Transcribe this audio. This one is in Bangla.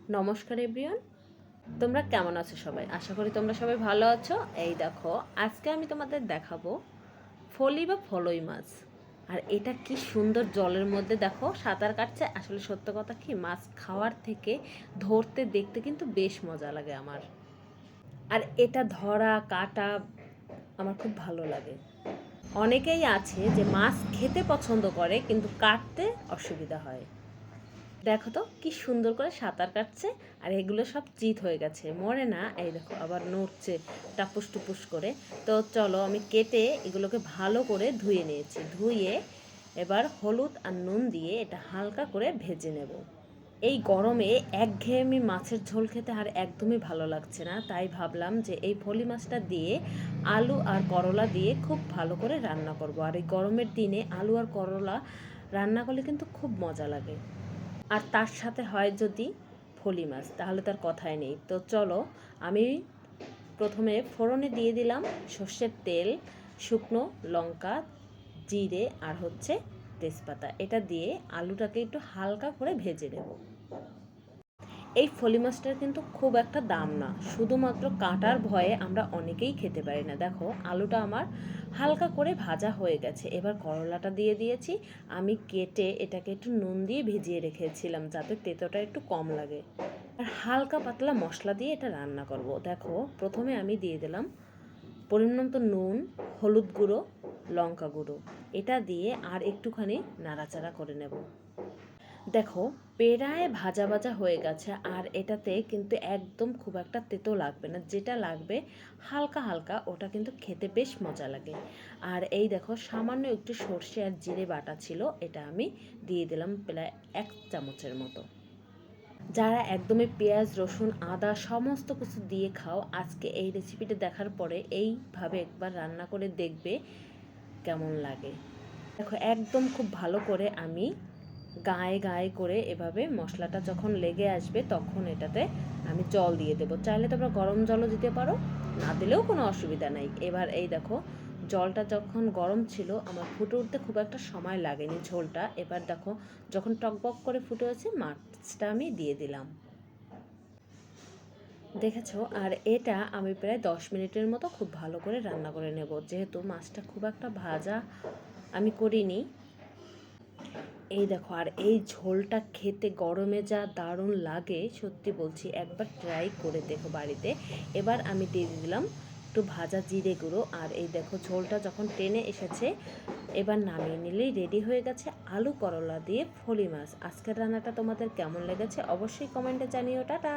নমস্কার এভরিওয়ান, তোমরা কেমন আছো সবাই? আশা করি তোমরা সবাই ভালো আছো। এই দেখো, আজকে আমি তোমাদের দেখাবো ফলি বা ফলই মাছ। আর এটা কি সুন্দর জলের মধ্যে দেখো সাঁতার কাটছে। আসলে সত্য কথা কি, মাছ খাওয়ার থেকে ধরতে দেখতে কিন্তু বেশ মজা লাগে আমার। আর এটা ধরা কাটা আমার খুব ভালো লাগে। অনেকেই আছে যে মাছ খেতে পছন্দ করে কিন্তু কাটতে অসুবিধা হয়। দেখো তো কি সুন্দর করে সাঁতার কাটছে। আর এগুলো সব চিত হয়ে গেছে, মরে না। এই দেখো আবার নড়ছে টাপুস টুপুস করে। তো চলো, আমি কেটে এগুলোকে ভালো করে ধুয়ে নিয়েছি। ধুয়ে এবার হলুদ আর নুন দিয়ে এটা হালকা করে ভেজে নেব। এই গরমে একঘেয়েমি মাছের ঝোল খেতে আর একদমই ভালো লাগছে না, তাই ভাবলাম যে এই ফলি মাছটা দিয়ে আলু আর করলা দিয়ে খুব ভালো করে রান্না করব। আর এই গরমের দিনে আলু আর করলা রান্না করলে কিন্তু খুব মজা লাগে। আর তার সাথে হয় যদি ফলি মাছ, তাহলে তার কথাই নেই। তো চলো, আমি প্রথমে ফোড়নে দিয়ে দিলাম সর্ষের তেল, শুকনো লঙ্কা, জিরে আর হচ্ছে তেজপাতা। এটা দিয়ে আলুটাকে একটু হালকা করে ভেজে নেব। এই ফলি মাছটার কিন্তু খুব একটা দাম না, শুধুমাত্র কাঁটার ভয়ে আমরা অনেকেই খেতে পারি না। দেখো আলুটা আমার হালকা করে ভাজা হয়ে গেছে। এবার করলাটা দিয়ে দিয়েছি। আমি কেটে এটাকে একটু নুন দিয়ে ভিজিয়ে রেখেছিলাম যাতে তেতোটা একটু কম লাগে। আর হালকা পাতলা মশলা দিয়ে এটা রান্না করব। দেখো প্রথমে আমি দিয়ে দিলাম পরিমাণ মতো নুন, হলুদ গুঁড়ো, লঙ্কা গুঁড়ো। এটা দিয়ে আর একটুখানি নাড়াচাড়া করে নেব। দেখো প্রায় ভাজা ভাজা হয়ে গেছে। আর এটাতে কিন্তু একদম খুব একটা তেতো লাগবে না, যেটা লাগবে হালকা হালকা, ওটা কিন্তু খেতে বেশ মজা লাগে। আর এই দেখো সামান্য একটু সর্ষে আর জিরে বাটা ছিল, এটা আমি দিয়ে দিলাম প্রায় 1 চামচের মতো। যারা একদমই পেঁয়াজ রসুন আদা সমস্ত কিছু দিয়ে খাও, আজকে এই রেসিপিটা দেখার পরে এইভাবে একবার রান্না করে দেখবে কেমন লাগে। দেখো একদম খুব ভালো করে আমি গায়ে গায়ে করে এভাবে মশলাটা যখন লেগে আসবে তখন এটাতে আমি জল দিয়ে দেবো। চাইলে তোমরা গরম জলও দিতে পারো, না দিলেও কোনো অসুবিধা নাই। এবার এই দেখো জলটা যখন গরম ছিল, আমার ফুটে উঠতে খুব একটা সময় লাগেনি ঝোলটা। এবার দেখো যখন টকবক করে ফুটে হয়েছে, মাছটা আমি দিয়ে দিলাম। দেখেছো? আর এটা আমি প্রায় 10 মিনিটের মতো খুব ভালো করে রান্না করে নেব, যেহেতু মাছটা খুব একটা ভাজা আমি করিনি। এই দেখো, আর এই ঝোলটা খেতে গরমে যা দারুণ লাগে, সত্যি বলছি, একবার ট্রাই করে দেখো বাড়িতে। এবার আমি দিয়ে দিলাম একটু ভাজা জিরে গুঁড়ো। আর এই দেখো ঝোলটা যখন টেনে এসেছে, এবার নামিয়ে নিলেই রেডি হয়ে গেছে আলু করলা দিয়ে ফলি মাছ। আজকের রান্নাটা তোমাদের কেমন লেগেছে অবশ্যই কমেন্টে জানিও। টাটা।